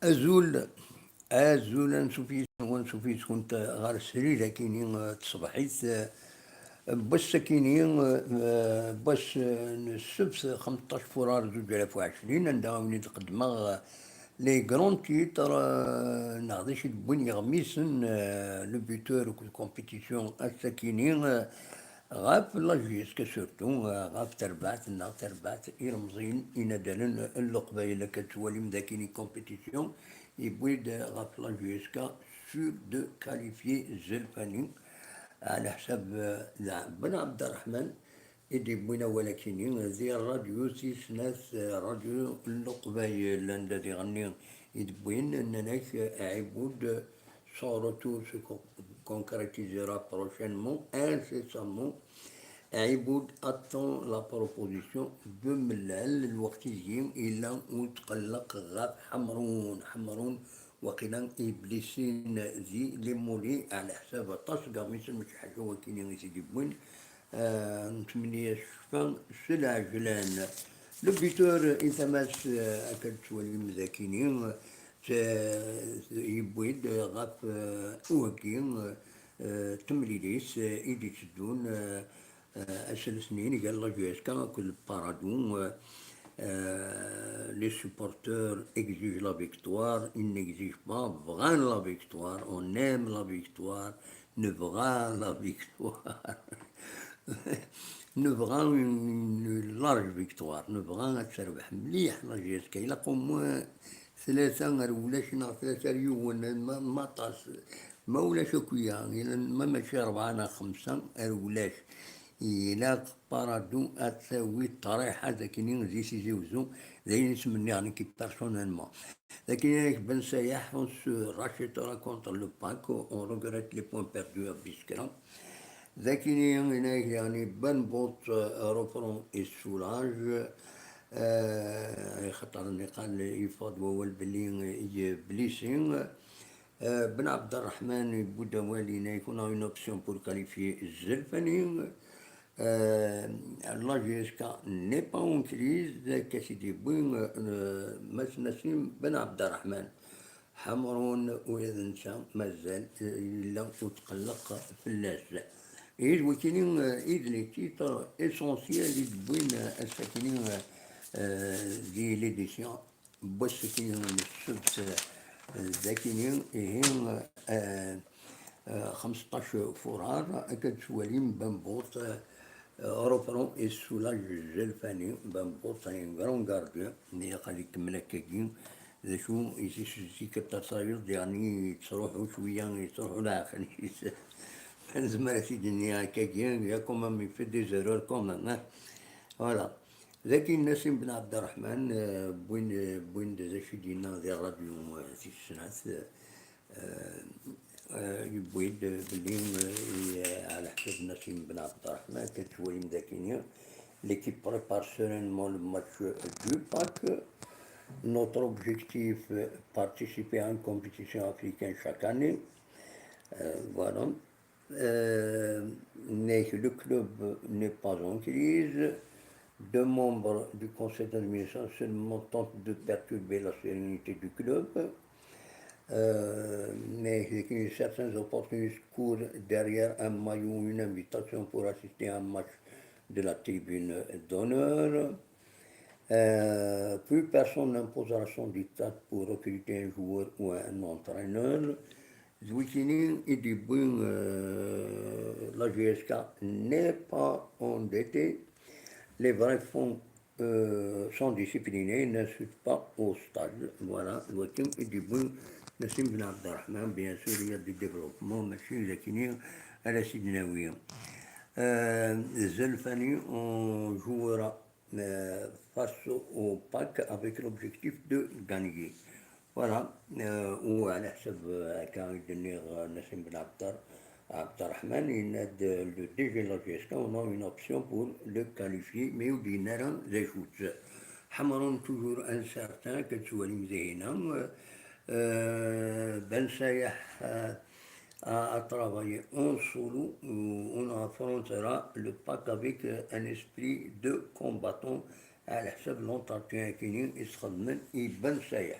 أزول نشوفيت كنت غار السريرة كيني تصبحيت باش كيني باش السبت 15 فبراير 2020 عندها وليت قدمها لي كرون تيتر نغديش بوين غميسن لو بيتور كل كومبيتيسيون الساكينين غاف لاجيسكا سورتو غاف تربعت يرمزين ينادلن اللقبة كتولي مذاكيني كومبيتيسيون يبويد غاف لاجيسكا سور دو كاليفيي زلفاني على حساب بن عبد الرحمن إدي بوينا ولكن ذي الراديو سناس راديو اللقبايل الذي غني يدبوين أننا عبود صورته concrétisera prochainement incessamment عبود attend la proposition بملال الوقت يجيم إلا وتقلق غاب حمرون وقيلا إبليسين ذي لمولي على حساب طاش قاميس مش حاجة وكيني غيسيدي بوين نتمنى شفان سلع جلان لو بيتور إثماس أكل تولي مذاكينين يبويد غاف أوكين تمليليس إيدي تدون أسل سنين قال الله جواسكا كل بارادون les supporters exigent la victoire, ils n'exigent pas vraiment la victoire, on aime la victoire, ne vraiment la victoire, ne vraiment une large victoire, ne vraiment تربح مليح لا جيسكا إلا قوم ثلاثة ولاش ثلاثة ريون ما طاس ما ولاش كويا ما ماشي أربعة خمسة ولاش إلا بارادو أتساوي طريحة ذاكينين زي سي زوزو زي نسمني يعني كي بيرسونيلمون لكن بن سايح on se rachètera contre le pack on regrette les points perdus à Biskra ذاكينين هناك يعني بن بوت روبرون السولاج خطر النقال يفضل هو البلين بليسين بن عبد الرحمن بودا والينا يكون اون اوبسيون بور كاليفيي الزلفاني لا جيسكا ني با اون كريز كسيدي بوين نسيم بن عبد الرحمن حمرون وإذا نسى مازال إلا وتقلق في الناس إذ وكاينين إذ لي تيتر إسونسيال اللي بوين الساكنين دي ليديسيون باش ساكنين السبت ذاكينين هين 15 فرار أكد سواليم بنبوط روبرون السولاج الزلفاني بنبوط ان غران غارديان اللي قال يكمل هكاكين ذا شو يسي كتصاير يعني تروحوا شوية تروحوا لاخر زعما سيدي هكاكين يا كومام يفي دي زيرور كومام فوالا لكن نسيم بن عبد الرحمن بوين دزاشي دينا ذي الراديو في السنات يبويد بلين على حساب نسيم بن عبد الرحمن كتولي مذاكينيا l'équipe prépare sereinement le match du PAC. Notre objectif participer à une compétition africaine chaque année. Voilà. Mais le club n'est pas en crise. Deux membres du conseil d'administration seulement tentent de perturber la sérénité du club. Mais certains opportunistes courent derrière un maillot ou une invitation pour assister à un match de la tribune d'honneur. Plus personne n'imposera son diktat pour recruter un joueur ou un entraîneur. Zouikini et du bon, la GSK n'est pas endettée. Les vrais fonds sont disciplinés, n'insultent pas au stade. Voilà, Zouikini et du bon, Nassim Ben Abdelrahman, bien sûr, il y a du développement, Machine Zakini, à la Sidnaouia. Zelfani, on jouera face au PAC avec l'objectif de gagner. Voilà, ou à la حسب كان يدني Nassim Ben Abdelrahman, il a le DG de la GSK, on a une option pour le qualifier, mais au dîner, les shoots. Hamaron toujours incertain, que tu vois les Ben Sayah a travaillé en solo, on affrontera le PAC avec un esprit de combattant à la حساب l'entretien qui nous يستخدم Ben Sayah.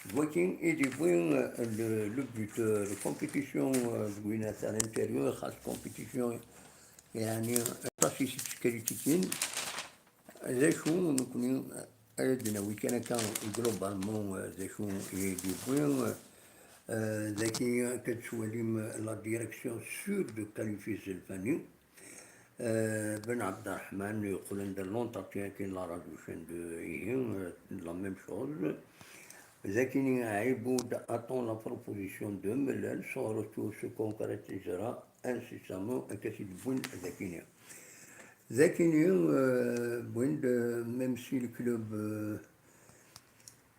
Voici, et du point, le but de compétition, à l'intérieur, خاص compétition, يعني تصفيق كريتيكين ذا شو نكون عندنا وكان جلوبالمون ذا شو يدي بوين ذاكي كتولي لا ديريكسيون سور دو كاليفيس الفني بن عبد الرحمن يقول عند لونتاتيان كاين لا راديو شين دو إيهين لا ميم شوز ذاكي عيبو attend la proposition de Mellel, son retour se concrétisera incessamment كثير بوين ذاكيني ذاكيني بوين même si le club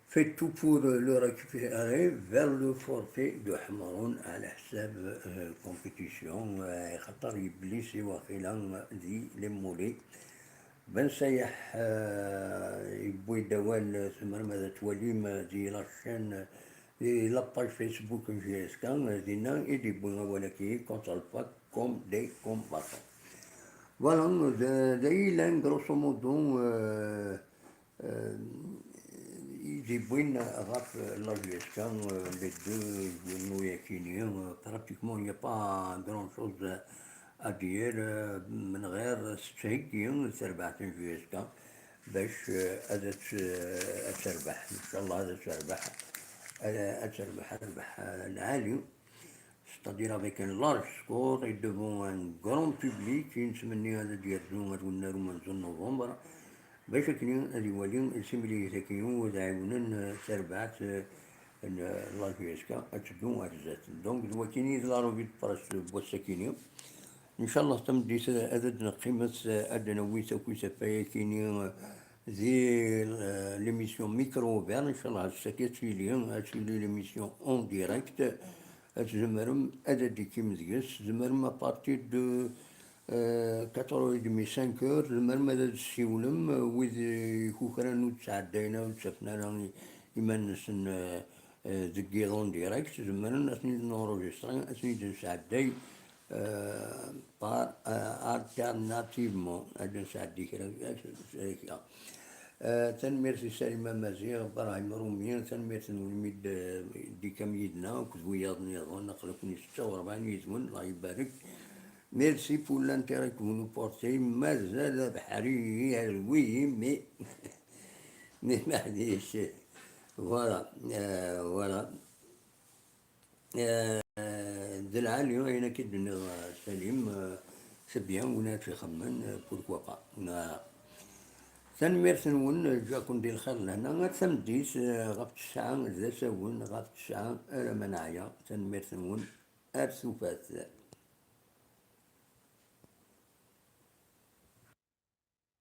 fait tout pour le récupérer vers le forfait de Hamaroun على حساب compétition خطر يبليسي وخيلا ذي لمولي بن سيح يبوي دوال ثم ماذا تواليم دي لاشين دي لاباج فيسبوك جي اس كان دينا ايدي بونا ولكي كونتر الفاك كوم دي كومباتون فوالا دايلان غروسو مودو يجي بوين غاف لا جي اس كان لي دو نوياكينيين براتيكمون يا با غران شوز أدير من غير ستهيكين تربحتين في إسكا باش أتربح إن شاء الله هذا أتربح ربح العالي c'est-à-dire avec un large score et devant un grand public نتمنى هذا ديال زومر والنار من نوفمبر باش كاين هذي ولين سيملي ذاكيون ودعونا تربحت لا في إسكا أتدو أجزات دونك دوا كاينين لا روفيت باش بوساكينيو إن شاء الله تمدي أدنى قيمة أدنى ويسا كويسا فايكيني ذي ليميسيون ميكرو فير إن شاء الله هالساكيت في اليوم هاتشيلي ليميسيون أون ديريكت زمرم أددي كيم ديس زمرم أبارتي دو 4h30 5h زمرم أدد سيولم ويذ كوكران وتسعدينا وتسفنا إيمانسن ذكيرون ديريكت زمرم أثني نورجسترين أثني تسعدي par alternativement هذا سعدي كذا تنمير سليمة مزيغ براهيم روميان تنمير تنولميد دي كم يدنا كذو يضني يضون نقلكني 46 يزمون الله يبارك ميرسي بور لانتيري que vous nous portez مازال بحري هلوي مي معليش فوالا فوالا ذا العالي أنا كدنا سليم سبيان ونات في خمن بوركوا با تنمير تنون جاكم ديال الخير لهنا تمديس غاف الساعة ذا ساون غاف الساعة أنا منايا تنمير تنون أرسوفات